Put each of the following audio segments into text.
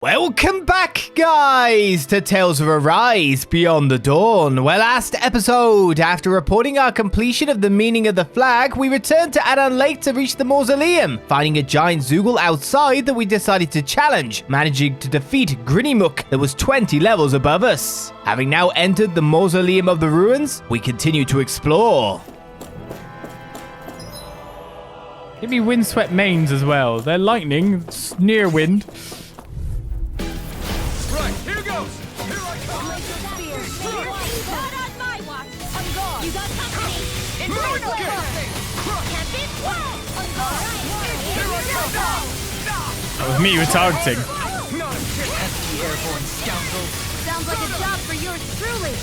Welcome back, guys, to Tales of Arise Beyond the Dawn. Well, last episode, after reporting our completion of the meaning of the flag, we returned to Adan Lake to reach the Mausoleum, finding a giant Zoogle outside that we decided to challenge, managing to defeat Grinnymook that was 20 levels above us. Having now entered the Mausoleum of the Ruins, we continue to explore. Give me windswept manes as well. They're lightning, near wind. That was me you were targeting. Pesky airborne scoundrels. Sounds like a job for yours truly.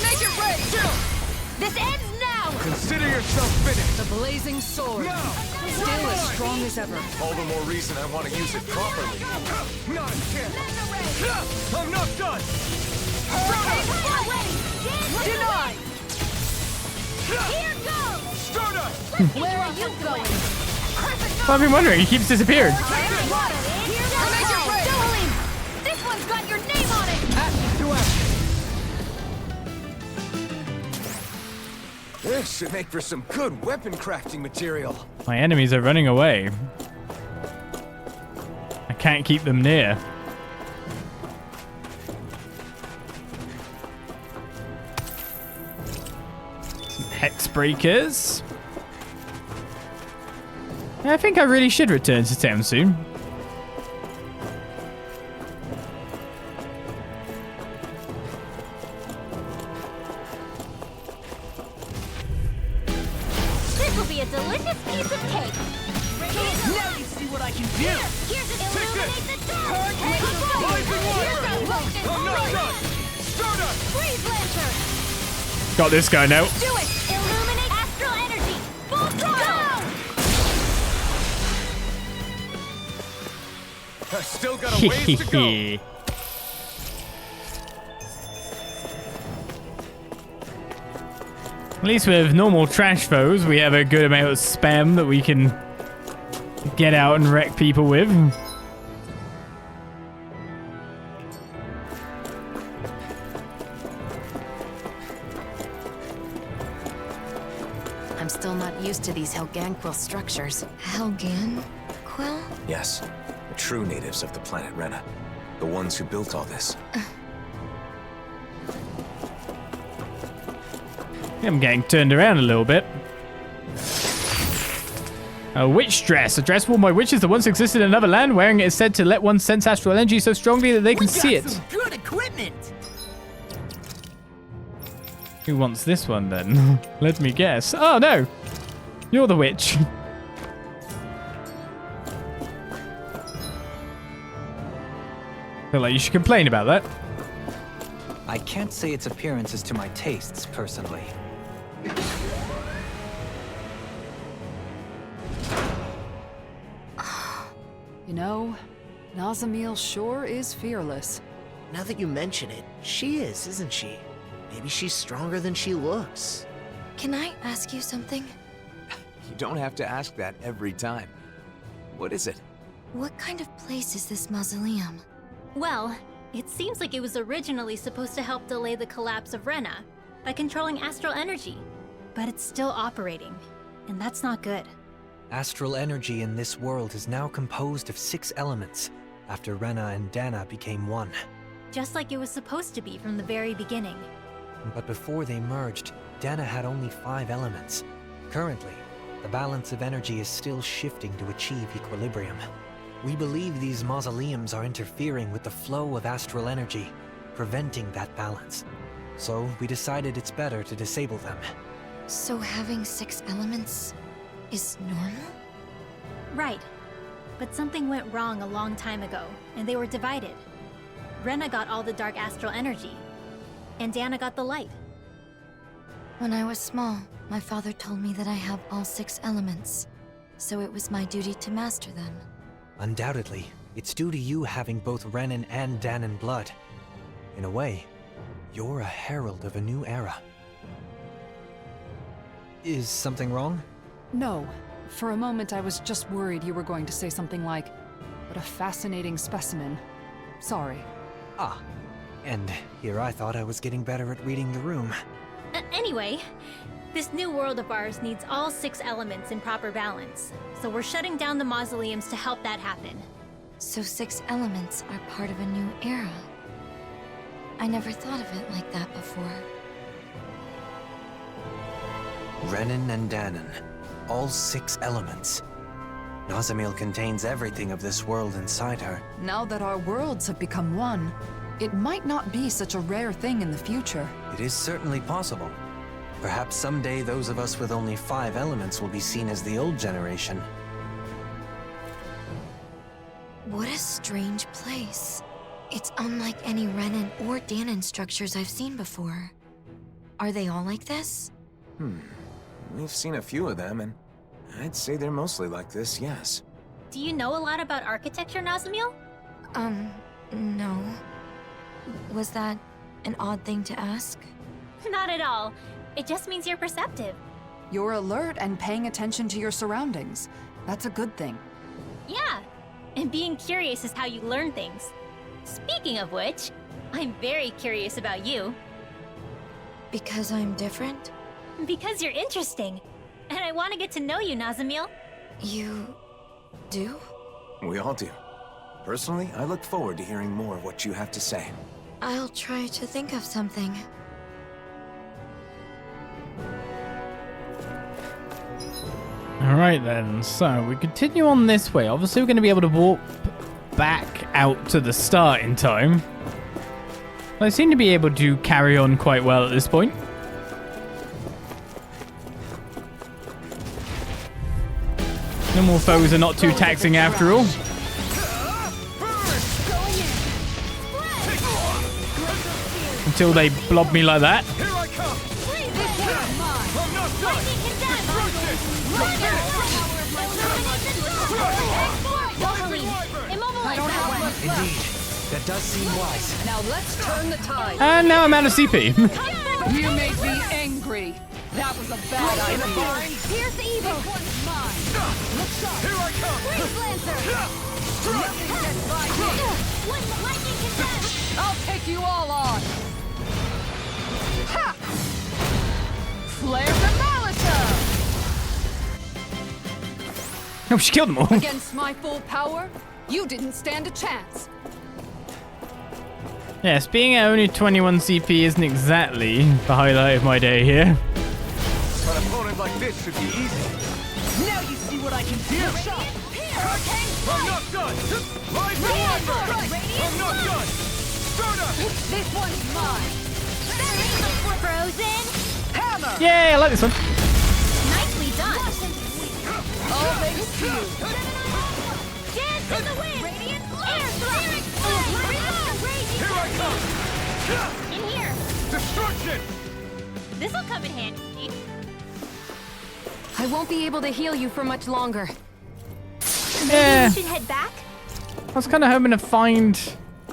Make it ready! This ends now! Consider yourself finished. The blazing sword. No! Still as strong as ever. All the more reason I want to use it properly. Not a chance. I'm not done! Denied! Here goes! Stardust! Where are you going? I've been wondering, he keeps disappearing. This one's got your name on it! Action to action. This should make for some good weapon crafting material. My enemies are running away. I can't keep them near. Some hex breakers. I think I really should return to town soon. This will be a delicious piece of cake! Now you see what I can do! Here's an illuminate the dark! I'm not done! Stardust! Freeze Lancer! Got this guy now. Do it! Illuminate Astral Energy! Full throttle! I still got a ways to go. At least with normal trash foes, we have a good amount of spam that we can get out and wreck people with. I'm still not used to these Helganquil structures. Helganquil? Yes, the true natives of the planet Rena. The ones who built all this. I'm getting turned around a little bit. A witch dress. A dress worn by witches that once existed in another land. Wearing it is said to let one sense astral energy so strongly that they can see it. Good equipment! Who wants this one then? Let me guess. Oh no! You're the witch. Feel like you should complain about that. I can't say its appearance is to my tastes, personally. You know, Nazamil sure is fearless. Now that you mention it, she is, isn't she? Maybe she's stronger than she looks. Can I ask you something? You don't have to ask that every time. What is it? What kind of place is this mausoleum? Well, it seems like it was originally supposed to help delay the collapse of Rena by controlling astral energy. But it's still operating, and that's not good. Astral energy in this world is now composed of 6 elements, after Rena and Dana became one. Just like it was supposed to be from the very beginning. But before they merged, Dana had only 5 elements. Currently, the balance of energy is still shifting to achieve equilibrium. We believe these mausoleums are interfering with the flow of astral energy, preventing that balance. So we decided it's better to disable them. So having 6 elements is normal? Right. But something went wrong a long time ago, and they were divided. Rena got all the dark astral energy, and Dana got the light. When I was small, my father told me that I have all 6 elements, so it was my duty to master them. Undoubtedly, it's due to you having both Renan and Danan blood. In a way, you're a herald of a new era. Is something wrong? No. For a moment, I was just worried you were going to say something like, but a fascinating specimen. Sorry. Ah, and here I thought I was getting better at reading the room. Anyway, this new world of ours needs all 6 elements in proper balance. So we're shutting down the mausoleums to help that happen. So 6 elements are part of a new era. I never thought of it like that before. Renan and Danan, all 6 elements. Nazamil contains everything of this world inside her. Now that our worlds have become one, it might not be such a rare thing in the future. It is certainly possible. Perhaps someday those of us with only 5 elements will be seen as the old generation. What a strange place. It's unlike any Renan or Danan structures I've seen before. Are they all like this? We've seen a few of them, and I'd say they're mostly like this, yes. Do you know a lot about architecture, Nazamil? No. Was that an odd thing to ask? Not at all. It just means you're perceptive. You're alert and paying attention to your surroundings. That's a good thing. Yeah, and being curious is how you learn things. Speaking of which, I'm very curious about you. Because I'm different? Because you're interesting. And I want to get to know you, Nazamil. You do? We all do. Personally, I look forward to hearing more of what you have to say. I'll try to think of something. Alright then, so we continue on this way. Obviously we're going to be able to walk back out to the start in time. I seem to be able to carry on quite well at this point. Normal foes are not too taxing after all. Until they blob me like that. Here I come! I'm not done! Indeed, that does seem wise. Now let's turn the tide. And now I'm out of CP. You made me angry. That was a bad idea. Here's the evil! Here I come! Freeze Lancer! Lightning condemned! I'll take you all on. Ha! Flare the Malisa! Oh, she killed them all. Against my full power, you didn't stand a chance. Yes, being at only 21 CP isn't exactly the highlight of my day here. An opponent like this should be easy. Now you see what I can do. I'm not done! Rise to Wyvern! I'm not done! Start up! This one's mine. Frozen! Hammer! Yay, I like this one. Nicely done! All thanks to you. Dance in the wind! Radiant air thrust! Here I come! In here! Destruction! This'll come in handy. I won't be able to heal you for much longer. Yeah, We should head back? I was kind of hoping to find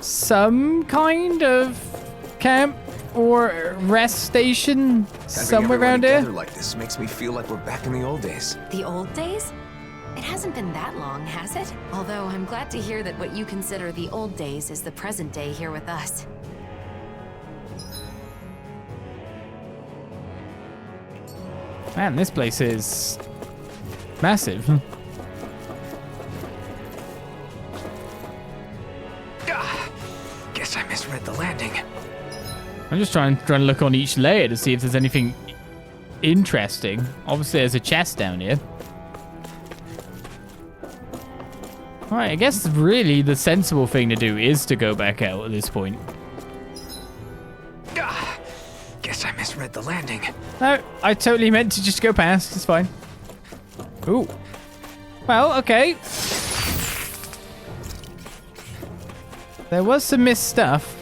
some kind of camp or rest station somewhere around here. here. Like this makes me feel like we're back in the old days. The old days? It hasn't been that long, has it? Although I'm glad to hear that what you consider the old days is the present day here with us. Man, this place is massive. Guess I misread the landing. I'm just trying to look on each layer to see if there's anything interesting. Obviously, there's a chest down here. Alright, I guess really the sensible thing to do is to go back out at this point. Guess I misread the landing. No, I totally meant to just go past. It's fine. Ooh. Well, okay. There was some missed stuff.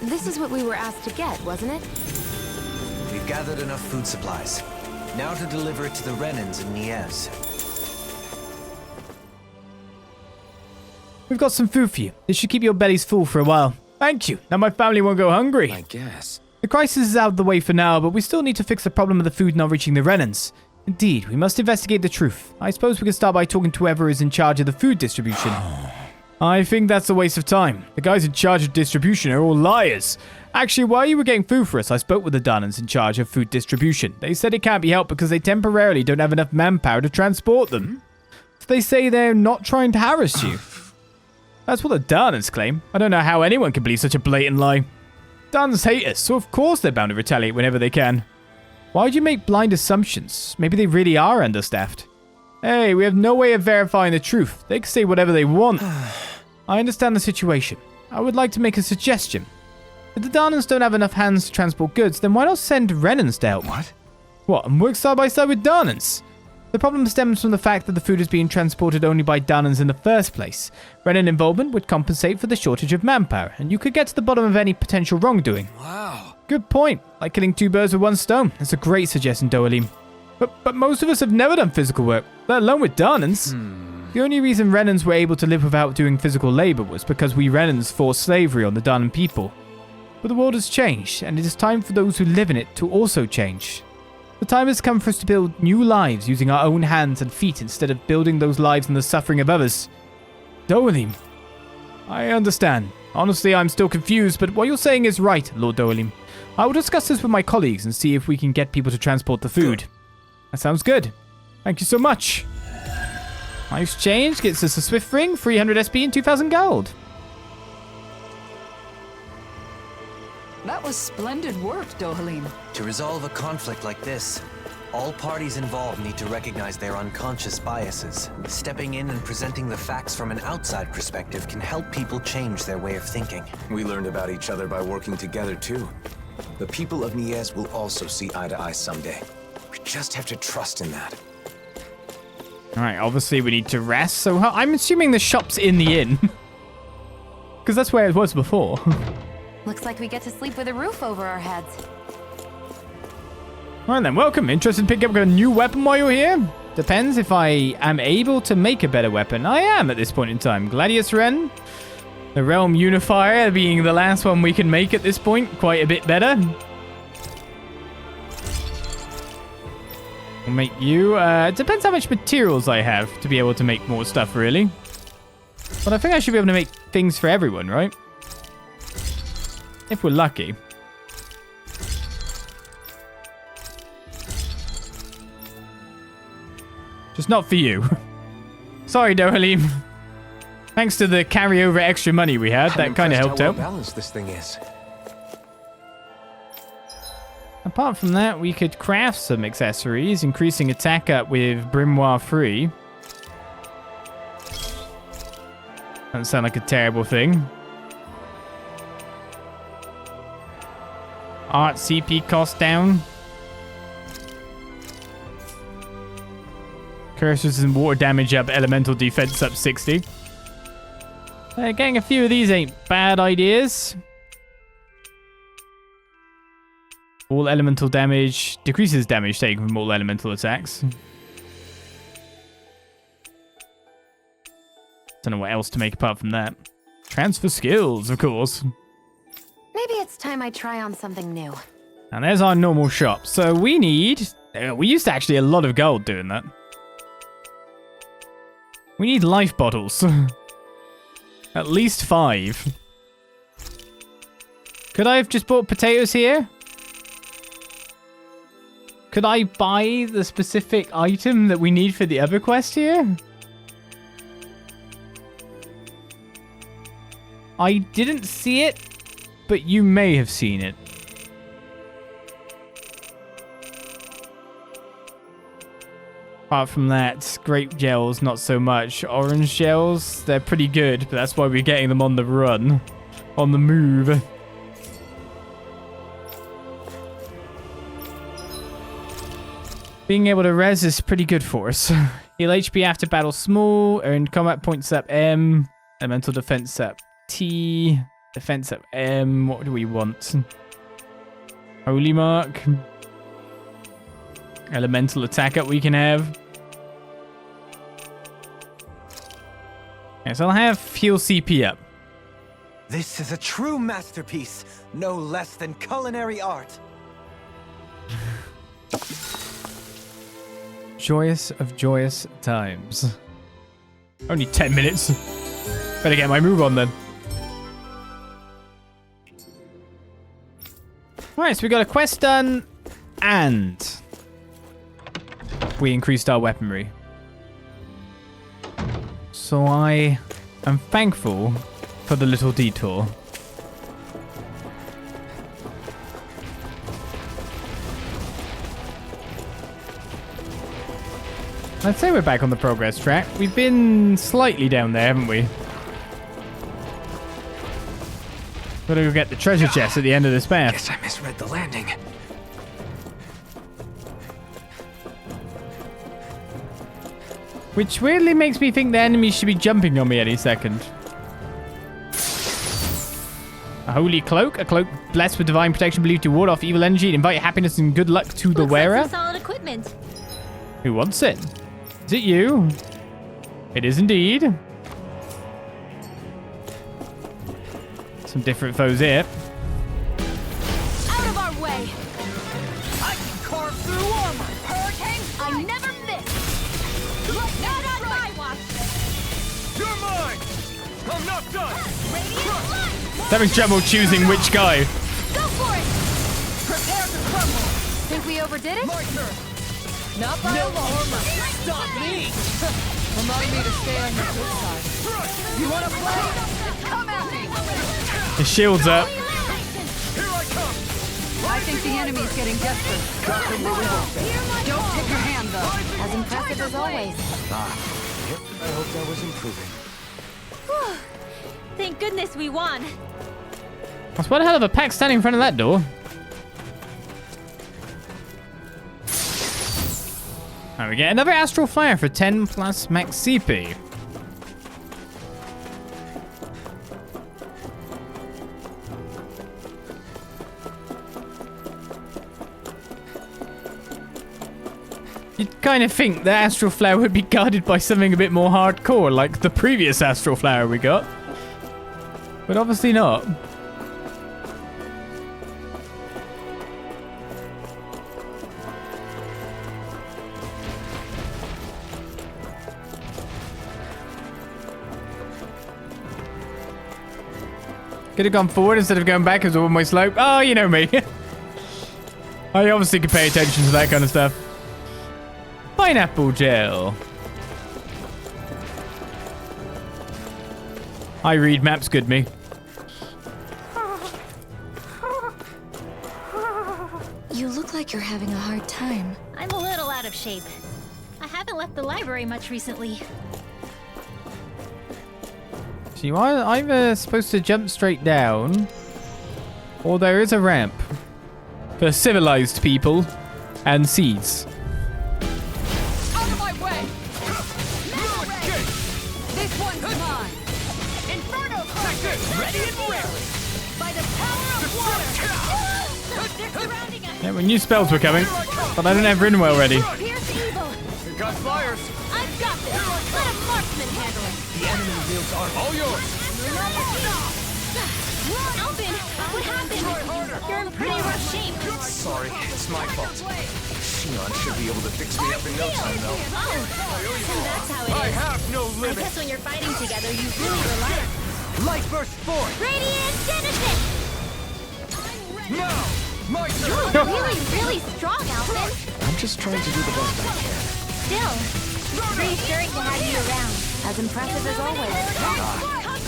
This is what we were asked to get, wasn't it? We've gathered enough food supplies. Now to deliver it to the Renans in Niez. We've got some food for you. This should keep your bellies full for a while. Thank you. Now my family won't go hungry. I guess. The crisis is out of the way for now, but we still need to fix the problem of the food not reaching the Renans. Indeed, we must investigate the truth. I suppose we can start by talking to whoever is in charge of the food distribution. I think that's a waste of time. The guys in charge of distribution are all liars. Actually, while you were getting food for us, I spoke with the Darnans in charge of food distribution. They said it can't be helped because they temporarily don't have enough manpower to transport them. So they say they're not trying to harass you. That's what the Darnans claim. I don't know how anyone can believe such a blatant lie. Darnans hate us, so of course they're bound to retaliate whenever they can. Why'd you make blind assumptions? Maybe they really are understaffed. Hey, we have no way of verifying the truth. They can say whatever they want. I understand the situation. I would like to make a suggestion. If the Darnans don't have enough hands to transport goods, then why not send Renans to help? What, and work side by side with Darnans? The problem stems from the fact that the food is being transported only by Darnans in the first place. Renan involvement would compensate for the shortage of manpower, and you could get to the bottom of any potential wrongdoing. Wow. Good point. Like killing two birds with one stone. That's a great suggestion, Doalim. But most of us have never done physical work, let alone with Darnans. The only reason Renans were able to live without doing physical labor was because we Renans forced slavery on the Darnan people. But the world has changed, and it is time for those who live in it to also change. The time has come for us to build new lives using our own hands and feet instead of building those lives in the suffering of others. Doalim, I understand. Honestly, I'm still confused, but what you're saying is right, Lord Doalim. I will discuss this with my colleagues and see if we can get people to transport the food. That sounds good. Thank you so much. Life's change gets us a Swift Ring, 300 SP, and 2,000 gold. That was splendid work, Dohalim. To resolve a conflict like this, all parties involved need to recognize their unconscious biases. Stepping in and presenting the facts from an outside perspective can help people change their way of thinking. We learned about each other by working together, too. The people of Niez will also see eye to eye someday. We just have to trust in that. Alright, obviously we need to rest, so I'm assuming the shop's in the inn. Because that's where it was before. Looks like we get to sleep with a roof over our heads. Alright then, welcome. Interested in picking up a new weapon while you're here? Depends if I am able to make a better weapon. I am at this point in time. Gladius Ren, the Realm Unifier being the last one we can make at this point. Quite a bit better. We'll make you. It depends how much materials I have to be able to make more stuff, really. But I think I should be able to make things for everyone, right? If we're lucky. Just not for you. Sorry, Dohalim. Thanks to the carryover extra money we had, that kind of helped out. Balanced this thing is. Apart from that, we could craft some accessories, increasing attack up with Grimoire Free. Doesn't sound like a terrible thing. Art CP cost down. Cursors and water damage up, elemental defense up 60. Getting a few of these ain't bad ideas. All elemental damage decreases damage taken from all elemental attacks. Don't know what else to make apart from that. Transfer skills, of course. Maybe it's time I try on something new. And there's our normal shop. So we need... we used actually a lot of gold doing that. We need life bottles. At least 5. Could I have just bought potatoes here? Could I buy the specific item that we need for the other quest here? I didn't see it, but you may have seen it. Apart from that, grape gels, not so much. Orange gels, they're pretty good, but that's why we're getting them on the run. On the move. Being able to res is pretty good for us. Heal HP after battle small, earned combat points up M, elemental defense up T, defense up M, what do we want? Holy mark. Elemental attack up we can have. Okay, so I'll have heal CP up. This is a true masterpiece, no less than culinary art. joyous of joyous times. Only 10 minutes. Better get my move on then. Alright, so we got a quest done, and we increased our weaponry. So I am thankful for the little detour. I'd say we're back on the progress track. We've been slightly down there, haven't we? Gotta go get the treasure chest at the end of this path. Guess I misread the landing. Which weirdly makes me think the enemies should be jumping on me any second. A holy cloak. A cloak blessed with divine protection believed to ward off evil energy and invite happiness and good luck to the Looks wearer. like some solid equipment. Who wants it? Is it you? It is indeed. Some different foes here. Out of our way! I can carve through armor! Hurricane, I never miss! Not on my watch! You're mine! I'm not done! Radiant light! Having trouble choosing which guy. Go for it! Prepare to crumble! Think we overdid it? My turn! Not by a long shot! Stop me! Remind me to stay on your good side. You wanna play? Come at me! His shield's up. Here I come! I think the enemy's getting desperate. Don't tip your hand, though. As impressive as always. Yep, I hoped I was improving. Whew. Thank goodness we won. That's one hell of a pack standing in front of that door. And we get another Astral Flare for 10 plus max CP. You'd kind of think the Astral Flare would be guarded by something a bit more hardcore, like the previous Astral Flare we got. But obviously not. Could have gone forward instead of going back as a one-way slope. Oh, you know me. I obviously could pay attention to that kind of stuff. Pineapple gel. I read maps good, me. You look like you're having a hard time. I'm a little out of shape. I haven't left the library much recently. So you are either supposed to jump straight down, or there is a ramp for civilized people and seeds. Out of my way! This one's mine! Inferno Cracker! Ready and ready! By the power of water! They're surrounding us! Yeah, we knew spells were coming, but I don't have Rinwell ready. Here's evil! You got flyers! I've got this! Let a marksman handle it! The enemy wields armor. All yours! Alphen! What happened? You're in pretty rough shape. Sorry, it's my fault. Shionne should be able to fix me up in no time, though. Oh, so that's how it I is. have no I limit! guess when you're fighting together, you really rely on Light burst forth! Radiant Genesis! Now! My You're turn! really, really strong, Alphen. I'm just trying to do the best I can. Still, reassuring to have you around. As impressive as always.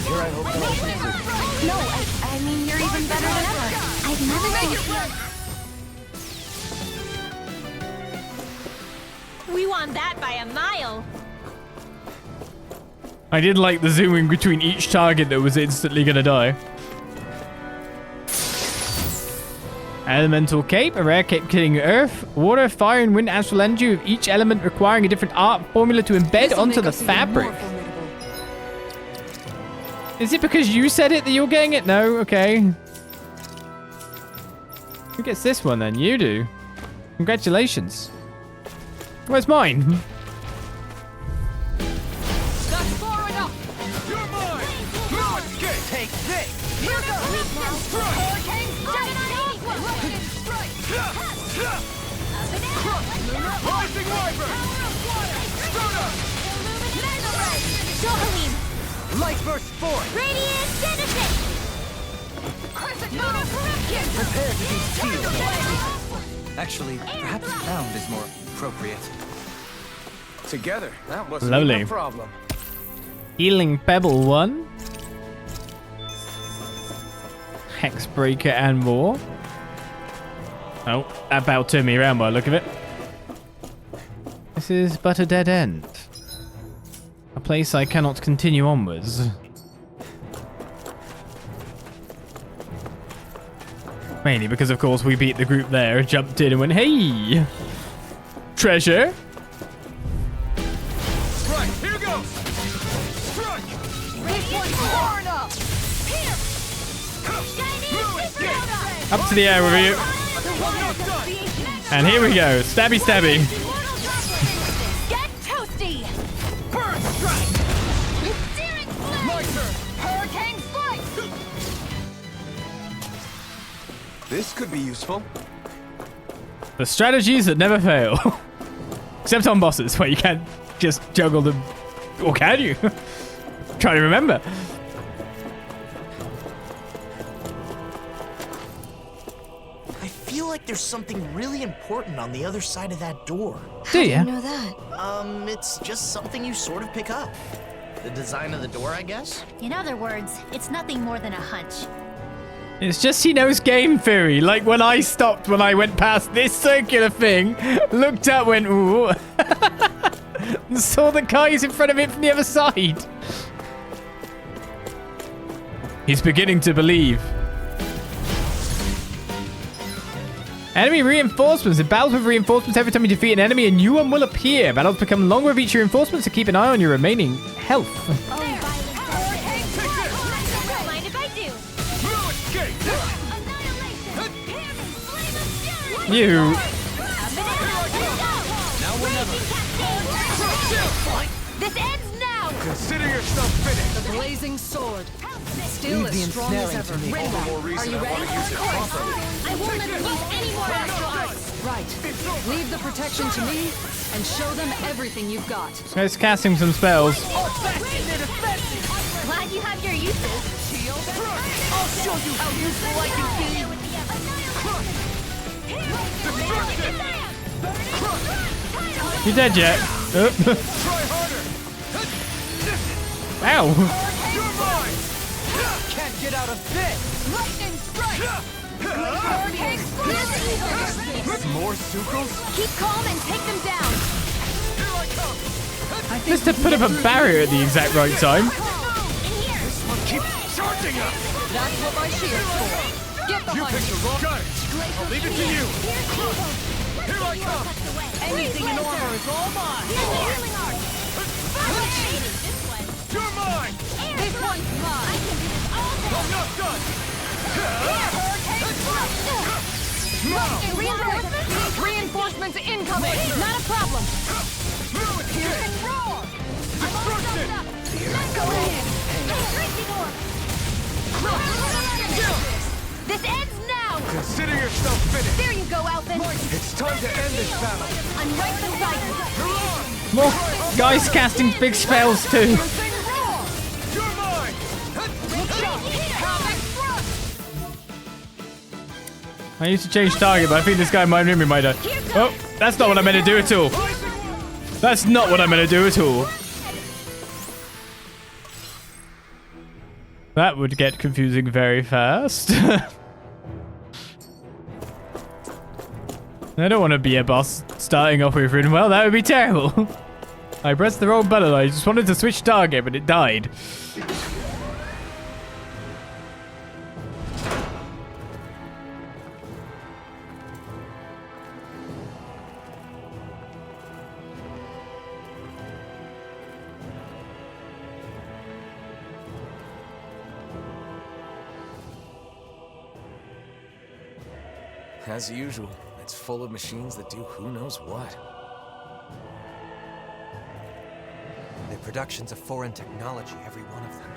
Here I hope that I can improve. No, I mean, you're even better than ever. I've never seen... We won that by a mile. I did like the zooming between each target that was instantly gonna die. Elemental Cape, a rare cape killing earth, water, fire, and wind astral energy, with each element requiring a different art formula to embed onto the fabric. Is it because you said it that you're getting it? No? Okay. Who gets this one then? You do. Congratulations. Where's mine? That's far enough! You're mine! No escape! Take this! Here goes! Hurricane! Rising Wyvern! Mausoleum! Light burst forth! Radiant Citizen! Crescent Moon of Corruption! Prepare to be sealed. Actually, perhaps bound is more appropriate. Together, that wasn't Lovely. even a problem. Healing Pebble 1. Hexbreaker and more. Oh, that about turned me around by the look of it. This is but a dead end. A place I cannot continue onwards. Mainly because, of course, we beat the group there, jumped in and went, hey! Treasure! Right, here goes! Strike! This one's far enough! Here! Up to the air with you. And here we go. Stabby, stabby. Get toasty! Burn strike! Searing flame! My turn! Hurricane flight! This could be useful. The strategies that never fail. Except on bosses, where you can't just juggle them. Or can you? Trying to remember. I feel like there's something really important on the other side of that door. Do You you? know that? It's just something you sort of pick up. The design of the door, I guess? In other words, it's nothing more than a hunch. It's just he knows game theory. Like when I stopped when I went past this circular thing, looked up, went, ooh. And saw the guys in front of it from the other side. He's beginning to believe. Enemy reinforcements. In battles with reinforcements, every time you defeat an enemy, a new one will appear. Battles become longer with each reinforcement, so keep an eye on your remaining health. Oh, violent don't mind if I do. No escape! Annihilation! You. Now or never. This ends now! Consider yourself finished. The blazing sword. Still Leave the as strong as ensnaring ever. to me. All the more Are reason you I want ready? to use it properly. I won't let them use any more astral arts. Right. Leave the protection to me and show them everything you've got. Let's casting some spells. Glad you have your uses. I'll show you how useful I can be. Destruction! You dead yet? Try harder. Ow. You're mine. Can't get out of this! Lightning strike! Hurricane flight! More sucrose? Keep calm and take them down! Here I come. Just to put up a barrier at the exact right time. This one keeps charging us. That's what my shield's for. Get You behind picked me. the wrong. Got it. I'll leave it to you. Here I come. Anything in armor is all mine. You're mine. This one's mine. I'm not done. Reinforcements incoming! Not a problem! No escape. Destruction. Go ahead! This ends now! Consider yourself finished. There you go, Alphen! It's time to end this battle. I'm right beside you! You're on. More guys casting big spells too. You're mine. I used to change target, but I think this guy might hit me, might die. Oh, that's not what I meant to do at all. That's not what I meant to do at all. That would get confusing very fast. I don't want to be a boss starting off with Rinwell. That would be terrible. I pressed the wrong button. I just wanted to switch target, but it died. As usual, it's full of machines that do who knows what. Their productions of foreign technology, every one of them.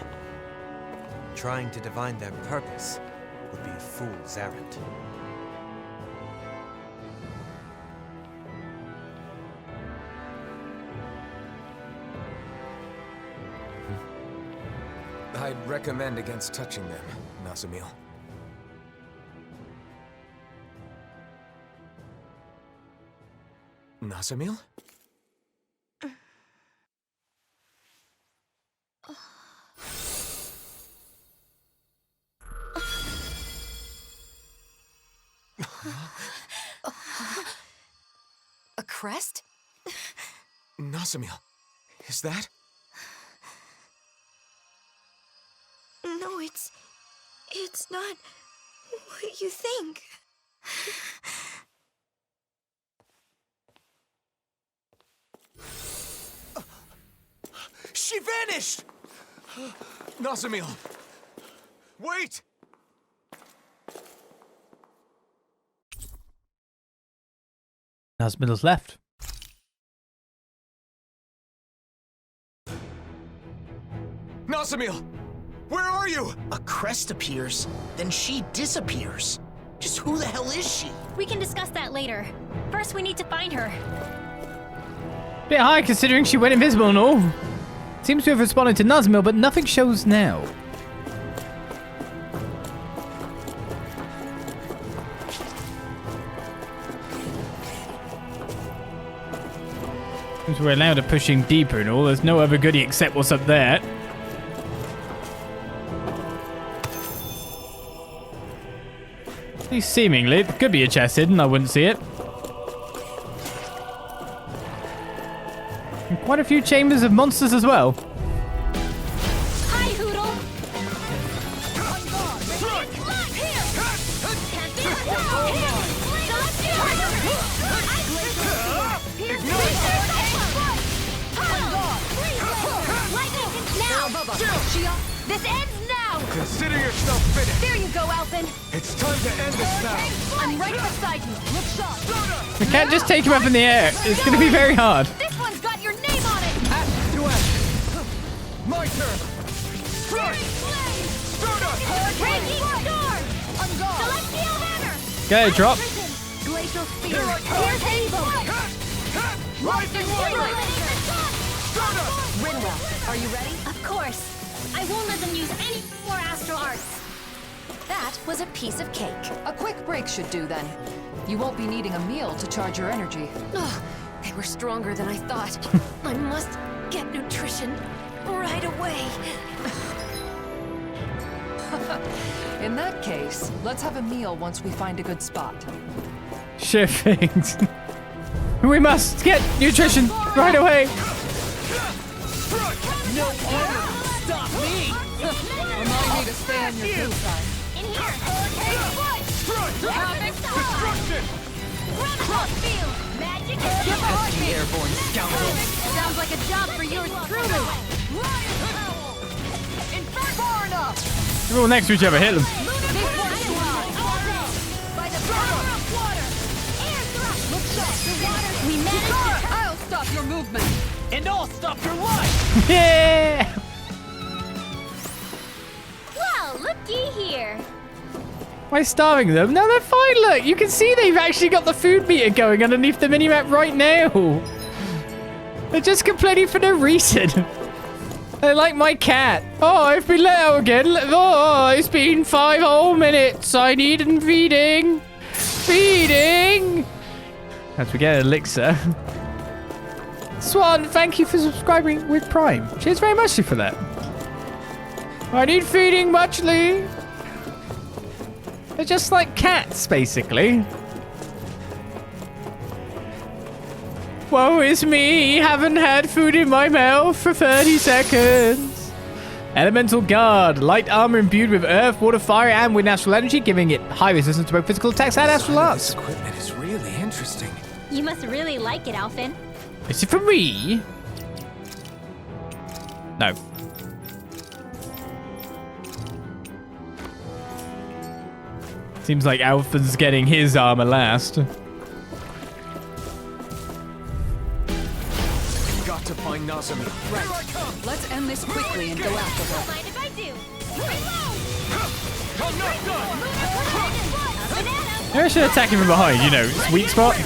Trying to divine their purpose would be a fool's errand. I'd recommend against touching them, Nazamil. Nazamil? A crest? Nazamil, is that? No, it's not what you think. She vanished! Nazamil! Wait! Nazamil's left. Nazamil! Where are you? A crest appears, then she disappears. Just who the hell is she? We can discuss that later. First, we need to find her. Bit high considering she went invisible and all. Seems to have responded to Nazamil, but nothing shows now. Since we're allowed to pushing deeper and all, there's no other goodie except what's up there. At least seemingly, it could be a chest hidden, I wouldn't see it. And quite a few chambers of monsters as well. Hi, Hoodle. This ends now! Consider yourself finished. There you go, Alphen. It's time to end this now. I'm right beside you. Look sharp. We can't just take him up in the air. It's going to be very hard. This one's got your name on it. My turn. Strike. Breaking storm. Celestial hammer. Go, drop. Glacial spear. Here's Halo. Rising water. Rinwell, are you ready? Of course. I won't let them use any more astral arts. That was a piece of cake. A quick break should do then. You won't be needing a meal to charge your energy. Ugh, they were stronger than I thought. I must get nutrition right away. In that case, let's have a meal once we find a good spot. Sure things. We must get nutrition right away. No armor. Stop me. Remind me to stay on your good side. In here. Destruction. Magic and Airborne scoundrel. sounds like a job for yours truly. Far enough! We're all next to each other. Hit them. By the power of water. Air thrust. Look sharp. The water. We managed to I'll stop your movement! And I'll stop your life. Yeah. Well, looky here. Why starving them? No, they're fine. Look, you can see they've actually got the food meter going underneath the minimap right now. They're just complaining for no reason. They're like my cat. Oh, I've been let out again. Oh, it's been 5 whole minutes. I need feeding. Feeding. As we get an elixir. Swan, thank you for subscribing with Prime. Cheers very much for that. I need feeding muchly. They're just like cats, basically. Woe is me, haven't had food in my mouth for 30 seconds. Elemental Guard, light armor imbued with earth, water, fire, and wind astral energy, giving it high resistance to both physical attacks and astral arts. This equipment is really interesting. You must really like it, Alphen. Is it for me? No. Seems like Alphen's getting his armor last. Got to find Nazamil. Right. Let's end this quickly and go after her. Mind if I do? I'm not done. Maybe I should attack him from behind, you know, sweet spot.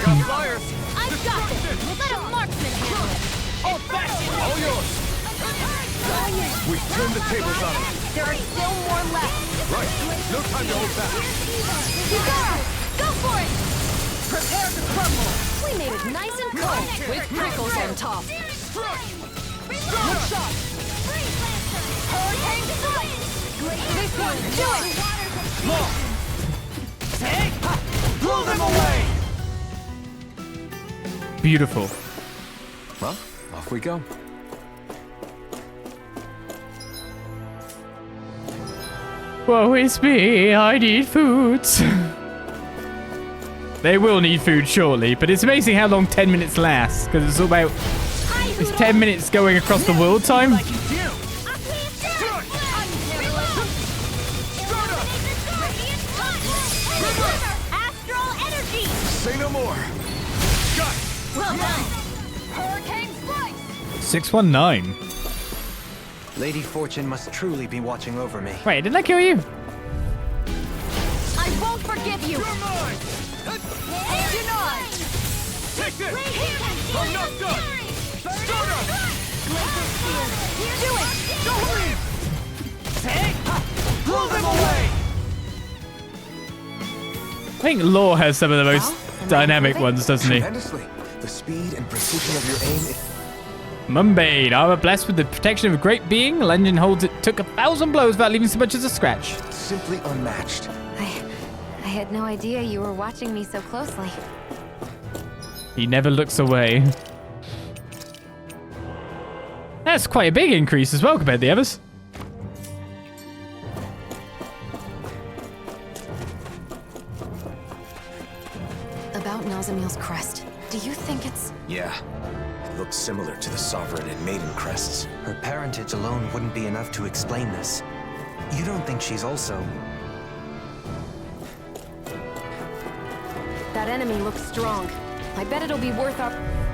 Got fires. I've got this. Let a marksman handle it. All yours. We've turned the tables on him. There are still more left. Right. No time to hold back. Go for it! Prepare to crumble. We made it nice and cold with prickles on top. Good shot! Hurricane strike! This one, do it! Long. Take. Blow them away. Beautiful. Well, off we go. Woe is me, I need food. They will need food shortly, but it's amazing how long 10 minutes lasts, because it's all about... It's 10 minutes going across the world time. Astral energy! Say no more. Got it. Well done! Hurricane strike! 619. Lady Fortune must truly be watching over me. Wait, didn't I kill you? I won't forgive you! You're mine. Denied! Take this. I'm not done. Start up. Do it! Don't leave. Take. Blow them away. I think Law has some of the most dynamic ones, doesn't he? Tremendously. The speed and precision of your aim. Mumbane, armor blessed with the protection of a great being. Legend holds it took 1,000 blows without leaving so much as a scratch. Simply unmatched. I had no idea you were watching me so closely. He never looks away. That's quite a big increase as well compared to the others. About Nazamil's crest, do you think it's... Yeah. It looks similar to the Sovereign and Maiden crests. Her parentage alone wouldn't be enough to explain this. You don't think she's also... That enemy looks strong. I bet it'll be worth our...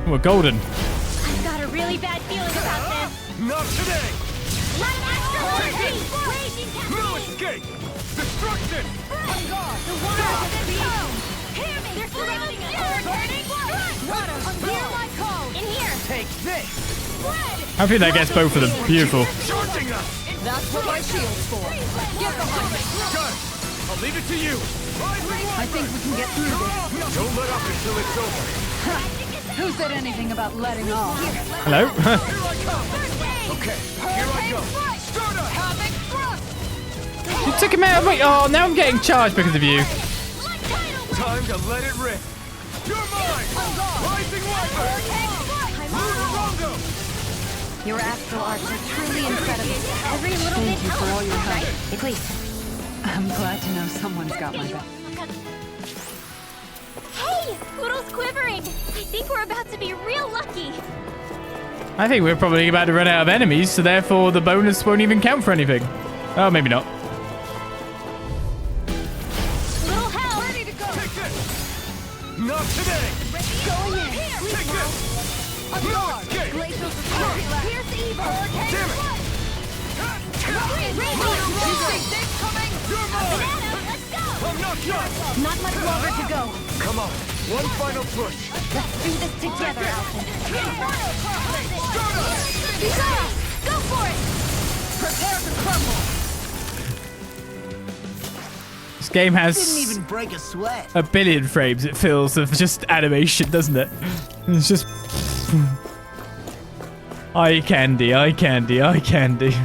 We're golden. I've got a really bad feeling about this. Not today. Light astral Take energy! it. Raging No cascade! escape. Destruction. On guard! The water has been sown! Hear me! They're surrounding us! Hurricane strike! Water, hear my call! In here! Take this. Spread! I think that gets both of them. Beautiful. Charging us. That's what my shield's for! Get behind me! Got it. I'll leave it to you. I think we can get through this. Don't let up until it's over. Who said anything about letting off? Hello? Okay, here I go. Start up. Havoc thrust! You took him out. Wait, oh, now I'm getting charged because of you. Time to let it rip. You're mine. Rising Wiper. Lunarongo. Your astral arts are truly incredible. Every little bit Thank you for all your help. right? Please. I'm glad to know someone's got my back. Hey! Poodle's quivering! I think we're about to be real lucky. I think we're probably about to run out of enemies, so therefore the bonus won't even count for anything. Oh, maybe not. Little help! Ready to go! Take this. Not today. Going in! Take this. On No guard! escape. Glacial security lab! Here's evil! Damn it. Coming! You're mine. Banana, let's go! I'm not done. Not much longer to go. Come on. One final push. Let's do this together, Alphen. Start up. Bizarre! Go for it! Prepare to crumble! This game has Didn't even break a sweat. a billion frames, it feels, of just animation, doesn't it? It's just... eye candy, eye candy, eye candy.